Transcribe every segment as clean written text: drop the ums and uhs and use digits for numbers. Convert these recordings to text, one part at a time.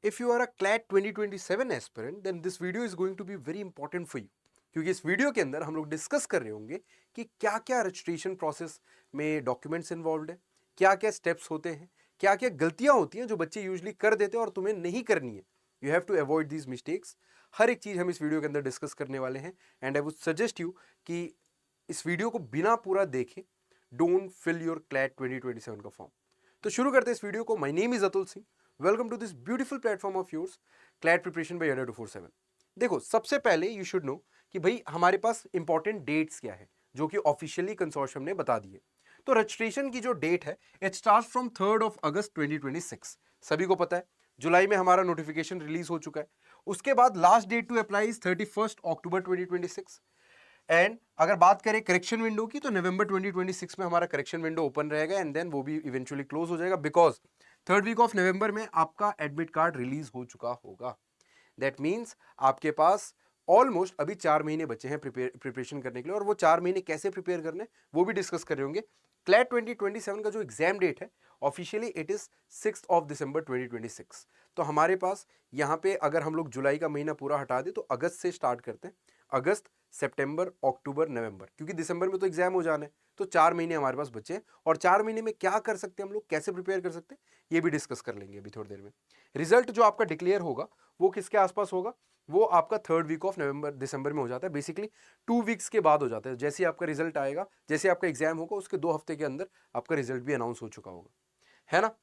If you are a CLAT 2027 aspirant, then this video is going to be very important for you. क्योंकि इस video के अंदर हम लोग डिस्कस कर रहे होंगे कि क्या क्या रजिस्ट्रेशन प्रोसेस में डॉक्यूमेंट्स इन्वॉल्व है, क्या क्या स्टेप्स होते हैं, क्या क्या गलतियां होती हैं जो बच्चे यूजली कर देते हैं और तुम्हें नहीं करनी है. You have to avoid these mistakes. हर एक चीज हम इस वीडियो के अंदर डिस्कस करने वाले हैं. And I would suggest you कि इस वीडियो को बिना पूरा देखे डोंट फिल योर क्लैट 2027 का फॉर्म. तो शुरू करते हैं इस वीडियो को. My name is Atul Singh. Welcome to this beautiful platform of yours, CLAT preparation by Adda 247. देखो, सबसे पहले यू शुड नो कि भाई हमारे पास इंपॉर्टेंट डेट्स क्या है जो कि ऑफिशियली कंसोर्शियम ने बता दिए. तो रजिस्ट्रेशन की जो डेट है, इट स्टार्ट फ्रॉम 3 अगस्त 2026. सभी को पता है जुलाई में हमारा नोटिफिकेशन रिलीज हो चुका है. उसके बाद last date to apply is 31 October 2026. And अगर बात करें करेक्शन विंडो की, तो नवंबर 2026 में हमारा करेक्शन विंडो ओपन रहेगा एंड देन वो भी इवेंचुअली क्लोज हो जाएगा, बिकॉज थर्ड वीक ऑफ नवंबर में आपका एडमिट कार्ड रिलीज हो चुका होगा. दैट मीन्स आपके पास ऑलमोस्ट अभी 4 महीने बचे हैं प्रिपरेशन करने के लिए. और वो 4 महीने कैसे प्रिपेयर करने वो भी डिस्कस कर रहे होंगे. क्लैट 2027 का जो एग्जाम डेट है ऑफिशियली इट इज 6 दिसंबर 2026. तो हमारे पास यहाँ पे अगर हम लोग जुलाई का महीना पूरा हटा दें तो अगस्त से स्टार्ट करते हैं. अगस्त, सितंबर, अक्टूबर, नवंबर, क्योंकि दिसंबर में तो एग्जाम हो जाने, तो 4 महीने हमारे पास बचे हैं. और 4 महीने में क्या कर सकते हैं हम लोग, कैसे प्रिपेयर कर सकते हैं, ये भी डिस्कस कर लेंगे अभी थोड़ी देर में. रिजल्ट जो आपका डिक्लेयर होगा वो किसके आसपास होगा, वो आपका थर्ड वीक ऑफ नवंबर दिसंबर में हो जाता है. बेसिकली 2 वीक्स के बाद हो जाता है. जैसे आपका रिजल्ट आएगा, जैसे आपका एग्जाम होगा, उसके 2 हफ्ते के अंदर आपका रिजल्ट भी अनाउंस हो चुका होगा, है ना.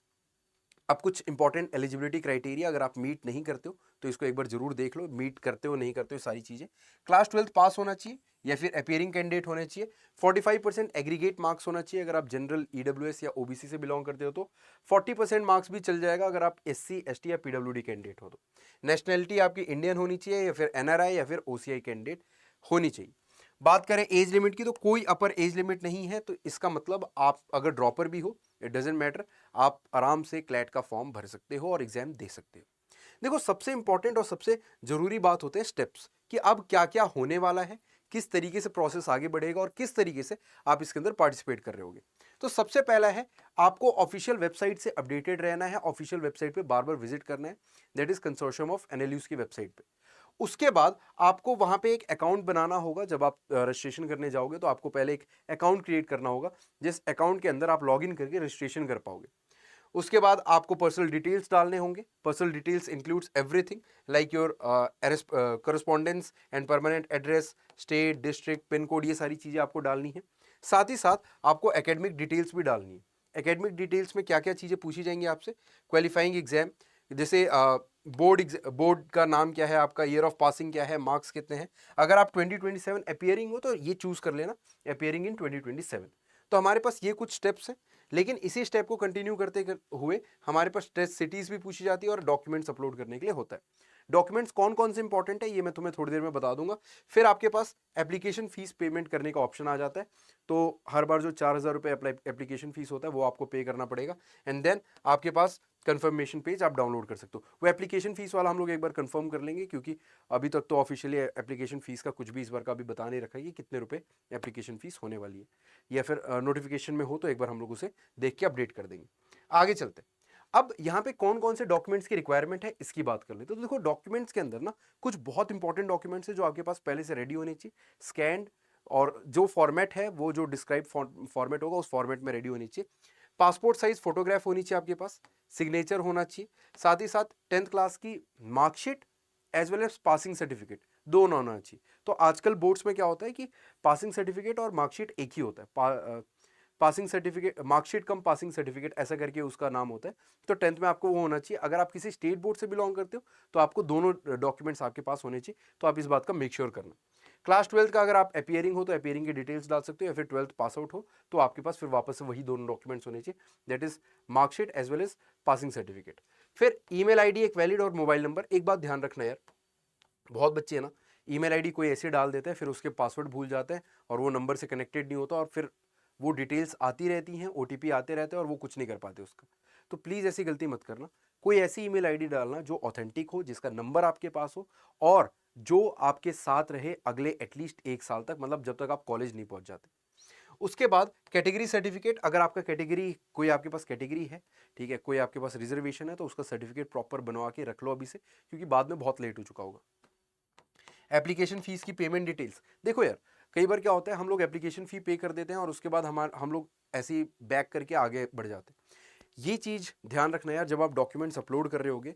अब कुछ इंपॉर्टेंट एलिजिबिलिटी क्राइटेरिया अगर आप मीट नहीं करते हो तो इसको एक बार जरूर देख लो. मीट करते हो नहीं करते हो सारी चीजें. क्लास 12 पास होना चाहिए या फिर अपीयरिंग कैंडिडेट होने चाहिए. 45% एग्रीगेट मार्क्स होना चाहिए अगर आप जनरल, ईडब्ल्यूएस या ओबीसी से बिलोंग करते हो तो. 40% मार्क्स भी चल जाएगा अगर आप एससी, एसटी या पीडब्ल्यूडी कैंडिडेट हो तो. नेशनैलिटी आपकी इंडियन होनी चाहिए या फिर एनआरआई या फिर ओसीआई कैंडिडेट होनी चाहिए. बात करें एज लिमिट की, तो कोई अपर एज लिमिट नहीं है. तो इसका मतलब आप अगर ड्रॉपर भी हो, इट डजेंट मैटर, आप आराम से क्लैट का फॉर्म भर सकते हो और एग्जाम दे सकते हो. देखो, सबसे इंपॉर्टेंट और सबसे जरूरी बात होते हैं स्टेप्स, कि अब क्या क्या होने वाला है, किस तरीके से प्रोसेस आगे बढ़ेगा और किस तरीके से आप इसके अंदर पार्टिसिपेट कर रहे होगे. तो सबसे पहला है, आपको ऑफिशियल वेबसाइट से अपडेटेड रहना है. ऑफिशियल वेबसाइट पे बार बार विजिट करना है. That is consortium of NLUs की वेबसाइट पे. उसके बाद आपको वहां पे एक अकाउंट बनाना होगा. जब आप रजिस्ट्रेशन करने जाओगे तो आपको पहले एक अकाउंट क्रिएट करना होगा, जिस अकाउंट के अंदर आप लॉगिन करके रजिस्ट्रेशन कर पाओगे. उसके बाद आपको पर्सनल डिटेल्स डालने होंगे. Personal details includes everything like your correspondence and permanent address, state, district, pin code, ये सारी चीज़ें आपको डालनी है. साथ ही साथ आपको एकेडमिक डिटेल्स भी डालनी है. एकेडमिक डिटेल्स में क्या क्या चीज़ें पूछी जाएंगी आपसे, क्वालिफाइंग एग्जाम, जैसे बोर्ड का नाम क्या है, आपका ईयर ऑफ पासिंग क्या है, मार्क्स कितने हैं. अगर आप 2027 अपियरिंग हो तो ये चूज कर लेना, अपियरिंग इन 2027. तो हमारे पास ये कुछ स्टेप्स हैं. लेकिन इसी स्टेप को कंटिन्यू करते हुए हमारे पास टेस्ट सिटीज भी पूछी जाती है और डॉक्यूमेंट्स अपलोड करने के लिए होता है. डॉक्यूमेंट्स कौन कौन से इंपॉर्टेंट है ये मैं तुम्हें थोड़ी देर में बता दूंगा. फिर आपके पास एप्लीकेशन फीस पेमेंट करने का ऑप्शन आ जाता है. तो हर बार जो 4,000 रुपये एप्लीकेशन फीस होता है वो आपको पे करना पड़ेगा. एंड देन आपके पास कंफर्मेशन पेज आप डाउनलोड कर सकते हो. वो एप्लीकेशन फीस वाला हम लोग एक बार कंफर्म कर लेंगे, क्योंकि अभी तक तो ऑफिशियली एप्लीकेशन फीस का कुछ भी इस बार का अभी बता नहीं रखा है कि कितने रुपए एप्लीकेशन फीस होने वाली है, या फिर नोटिफिकेशन में हो तो एक बार हम लोग उसे देख के अपडेट कर देंगे. आगे चलते हैं. अब यहाँ पे कौन कौन से डॉक्यूमेंट्स की रिक्वायरमेंट है इसकी बात कर लेते हैं. तो देखो, डॉक्यूमेंट्स के अंदर ना कुछ बहुत इंपॉर्टेंट डॉक्यूमेंट्स है जो आपके पास पहले से रेडी होने चाहिए. स्कैंड, और जो फॉर्मेट है वो जो डिस्क्राइब फॉर्मेट होगा उस फॉर्मेट में रेडी होनी चाहिए. पासपोर्ट साइज फोटोग्राफ होनी चाहिए आपके पास. सिग्नेचर होना चाहिए. साथ ही साथ 10th क्लास की marksheet as well as passing certificate दोनों होना चाहिए. तो आजकल बोर्ड्स में क्या होता है कि पासिंग सर्टिफिकेट और मार्कशीट एक ही होता है. पासिंग सर्टिफिकेट, मार्कशीट कम पासिंग सर्टिफिकेट ऐसा करके उसका नाम होता है. तो 10th में आपको वो होना चाहिए. अगर आप किसी स्टेट बोर्ड से बिलोंग करते हो तो आपको दोनों डॉक्यूमेंट्स आपके पास होने चाहिए. तो आप इस बात का मेक श्योर करना. क्लास 12 का अगर आप अपियरिंग हो तो अपियरिंग की डिटेल्स डाल सकते हो, या फिर 12th पास आउट हो तो आपके पास फिर वापस से वही दोनों डॉक्यूमेंट्स होने चाहिए. That is marksheet as well as passing certificate. फिर ईमेल आईडी एक वैलिड और मोबाइल नंबर. एक बात ध्यान रखना यार, बहुत बच्चे है ना, ईमेल आईडी कोई ऐसे डाल देते हैं, फिर उसके पासवर्ड भूल जाते हैं और वो नंबर से कनेक्टेड नहीं होता, और फिर वो डिटेल्स आती रहती हैं, ओटीपी आते रहते हैं और वो कुछ नहीं कर पाते उसका. तो प्लीज़ ऐसी गलती मत करना. कोई ऐसी ईमेल आईडी डालना जो ऑथेंटिक हो, जिसका नंबर आपके पास हो, और जो आपके साथ रहे अगले एटलीस्ट 1 साल तक, मतलब जब तक आप कॉलेज नहीं पहुंच जाते. उसके बाद कैटेगरी सर्टिफिकेट, अगर आपका कैटेगरी, कोई आपके पास कैटेगरी है, ठीक है, कोई आपके पास रिजर्वेशन है, तो उसका सर्टिफिकेट प्रॉपर बनवा के रख लो अभी से, क्योंकि बाद में बहुत लेट हो चुका होगा। एप्लीकेशन फीस की पेमेंट डिटेल्स, देखो यार कई बार क्या होता है, हम लोग एप्लीकेशन फी पे कर देते हैं और उसके बाद हम लोग ऐसे ही बैक करके आगे बढ़ जाते हैं। ये चीज़ ध्यान रखना यार, जब आप डॉक्यूमेंट्स अपलोड कर रहे होगे,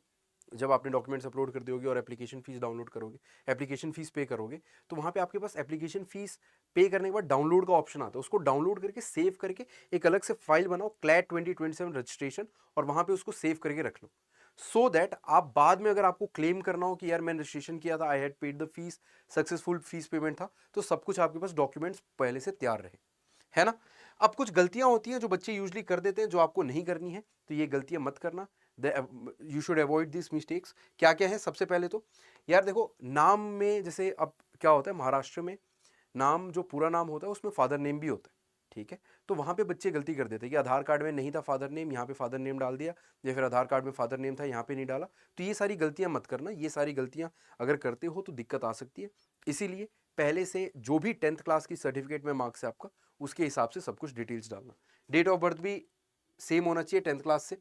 जब आपने डॉक्यूमेंट्स अपलोड कर दिए होगे और एप्लीकेशन फीस डाउनलोड करोगे, एप्लीकेशन फीस पे करोगे, तो वहाँ पे आपके पास एप्लीकेशन फीस पे करने के बाद डाउनलोड का ऑप्शन आता है, उसको डाउनलोड करके सेव करके एक अलग से फाइल बनाओ, क्लैट 2027 रजिस्ट्रेशन, और वहाँ पे उसको सेव करके रख लो, सो दैट आप बाद में अगर आपको क्लेम करना हो कि यार मैंने रजिस्ट्रेशन किया था, I had paid the fees, successful fees payment था, तो सब कुछ आपके पास डॉक्यूमेंट्स पहले से तैयार रहे, है ना। अब कुछ गलतियां होती हैं जो बच्चे यूजली कर देते हैं, जो आपको नहीं करनी है, तो ये गलतियां मत करना, you should avoid this mistakes. क्या क्या है, सबसे पहले तो यार देखो, नाम में जैसे अब क्या होता है, महाराष्ट्र में नाम जो पूरा नाम होता है उसमें फादर नेम भी होता है, ठीक है, तो वहाँ पे बच्चे गलती कर देते हैं कि आधार कार्ड में नहीं था फादर नेम, यहाँ पे फादर नेम डाल दिया, या फिर आधार कार्ड में फादर नेम था यहाँ पे नहीं डाला, तो ये सारी गलतियाँ मत करना, ये सारी गलतियाँ अगर करते हो तो दिक्कत आ सकती है। इसीलिए पहले से जो भी 10th क्लास की सर्टिफिकेट में मार्क्स है आपका, उसके हिसाब से सब कुछ डिटेल्स डालना, डेट ऑफ बर्थ भी सेम होना चाहिए 10th क्लास से।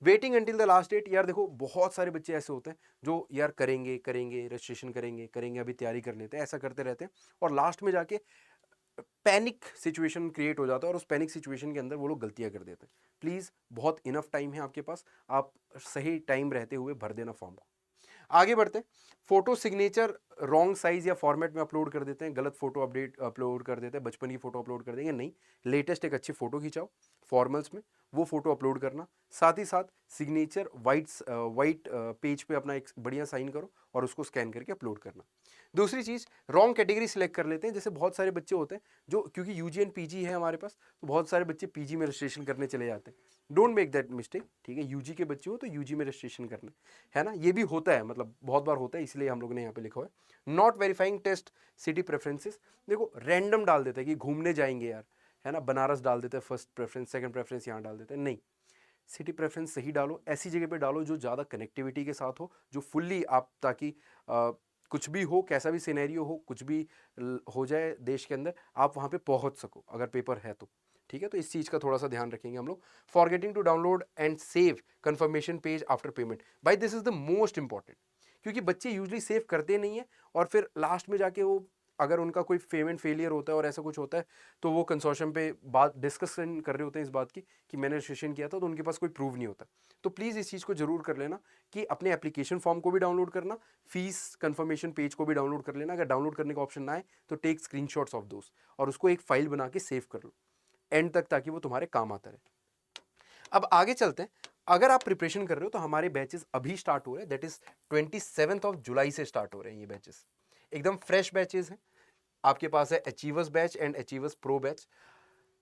Waiting until the last date, यार देखो बहुत सारे बच्चे ऐसे होते हैं जो यार करेंगे करेंगे रजिस्ट्रेशन करेंगे करेंगे, अभी तैयारी कर लेते हैं, ऐसा करते रहते हैं, और लास्ट में जाके पैनिक सिचुएशन क्रिएट हो जाता है और उस पैनिक सिचुएशन के अंदर वो लोग गलतियां कर देते हैं। प्लीज़ बहुत इनफ टाइम है आपके पास, आप सही टाइम रहते हुए भर देना फॉर्म को। आगे बढ़ते हैं, फोटो सिग्नेचर रॉन्ग साइज या फॉर्मेट में अपलोड कर देते हैं, गलत फोटो अपलोड कर देते हैं, बचपन की फोटो अपलोड कर देंगे, नहीं, लेटेस्ट एक अच्छी फोटो खिंचाओ फॉर्मल्स में, वो फोटो अपलोड करना, साथ ही साथ सिग्नेचर वाइट पेज पे अपना एक बढ़िया साइन करो और उसको स्कैन करके अपलोड करना। दूसरी चीज़, रॉन्ग कैटेगरी सिलेक्ट कर लेते हैं, जैसे बहुत सारे बच्चे होते हैं जो, क्योंकि यूजी एंड पीजी है हमारे पास, तो बहुत सारे बच्चे पीजी में रजिस्ट्रेशन करने चले जाते हैं, डोंट मेक दैट मिस्टेक, ठीक है, यूजी के बच्चे हो तो यूजी में रजिस्ट्रेशन करना है ना, ये भी होता है, मतलब बहुत बार होता है, इसलिए हम लोग ने यहाँ पे लिखा हुआ है। Not verifying test city preferences, देखो रैंडम डाल देते हैं कि घूमने जाएंगे यार, है ना, बनारस डाल देते हैं फर्स्ट प्रेफरेंस, सेकंड प्रेफरेंस यहाँ डाल देते हैं, नहीं, सिटी प्रेफरेंस सही डालो, ऐसी जगह पे डालो जो ज़्यादा कनेक्टिविटी के साथ हो, जो फुल्ली आप, ताकि कुछ भी हो, कैसा भी सिनेरियो हो, कुछ भी हो जाए देश के अंदर, आप वहाँ पे पहुँच सको अगर पेपर है तो, ठीक है, तो इस चीज़ का थोड़ा सा ध्यान रखेंगे हम लोग। Forgetting to download and save confirmation page after payment, भाई this is the most important, क्योंकि बच्चे यूजली सेव करते नहीं है, और फिर लास्ट में जाके वो, अगर उनका कोई पेमेंट फेलियर होता है और ऐसा कुछ होता है, तो वो कंसोर्शियम पे बात डिस्कशन कर रहे होते हैं इस बात की कि मैंने रजिस्ट्रेशन किया था, तो उनके पास कोई प्रूफ नहीं होता। तो प्लीज़ इस चीज़ को जरूर कर लेना कि अपने एप्लीकेशन फॉर्म को भी डाउनलोड करना, फीस कंफर्मेशन पेज को भी डाउनलोड कर लेना, अगर डाउनलोड करने का ऑप्शन ना आए तो टेक स्क्रीनशॉट्स ऑफ दोस्त और उसको एक फाइल बना के सेव कर लो एंड तक, ताकि वो तुम्हारे काम आता रहे। अब आगे चलते हैं, अगर आप प्रिपरेशन कर रहे हो तो हमारे बैचेस अभी स्टार्ट हो रहे हैं, दैट इज 27 जुलाई से स्टार्ट हो रहे हैं ये बैचेस, एकदम फ्रेश बैचेस हैं। आपके पास है achievers batch and achievers pro batch,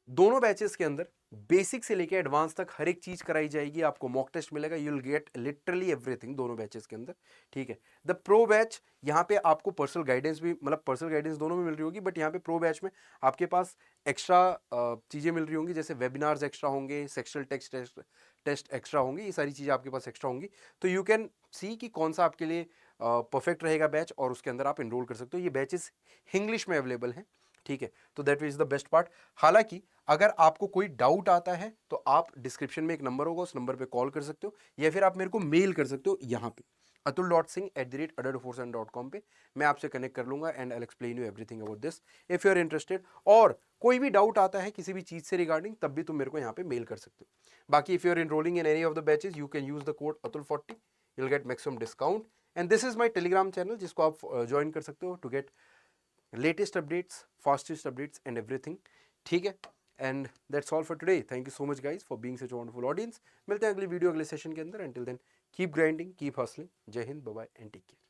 दोनों बैचेस के अंदर बेसिक से लेके एडवांस तक हर एक चीज कराई जाएगी, आपको मॉक टेस्ट मिलेगा, you will gate literally everything दोनों बैचेस के अंदर, ठीक है। द प्रो बैच, यहाँ पे आपको पर्सनल गाइडेंस भी, मतलब पर्सनल गाइडेंस दोनों में मिल रही होगी, बट यहाँ पे प्रो बैच में आपके पास एक्स्ट्रा चीज़ें मिल रही होंगी, जैसे वेबिनार्स एक्स्ट्रा होंगे, सेक्शुअल टेस्ट एक्स्ट्रा होंगे, ये सारी चीज़ें आपके पास एक्स्ट्रा होंगी, तो यू कैन सी कि कौन सा आपके लिए परफेक्ट रहेगा बैच, और उसके अंदर आप इनरोल कर सकते हो। ये बैचेस इंग्लिश में अवेलेबल हैं, ठीक है, तो that is the best part. हालांकि अगर आपको कोई डाउट आता है तो आप डिस्क्रिप्शन में एक नंबर होगा, उस नंबर पे कॉल कर सकते हो, या फिर आप मेरे को मेल कर सकते हो यहाँ पे atul.singh@adultforce.com पे, मैं आपसे कनेक्ट कर लूंगा and I explain you everything about this if you are interested. और कोई भी डाउट आता है किसी भी चीज से रिगार्डिंग, तब भी तुम मेरे को यहाँ पे मेल कर सकते हो। बाकी if you are enrolling in any of the batches, you can use the code atul40, you will get maximum discount. And this is my Telegram channel, जिसको आप ज्वाइन कर सकते हो to get latest updates, fastest updates and everything, ठीक है। And that's all for today, thank you so much guys for being such a wonderful audience. मिलते हैं अगली वीडियो अगले सेशन के अंदर, until then keep grinding, keep hustling, Jai Hind, bye bye and take care.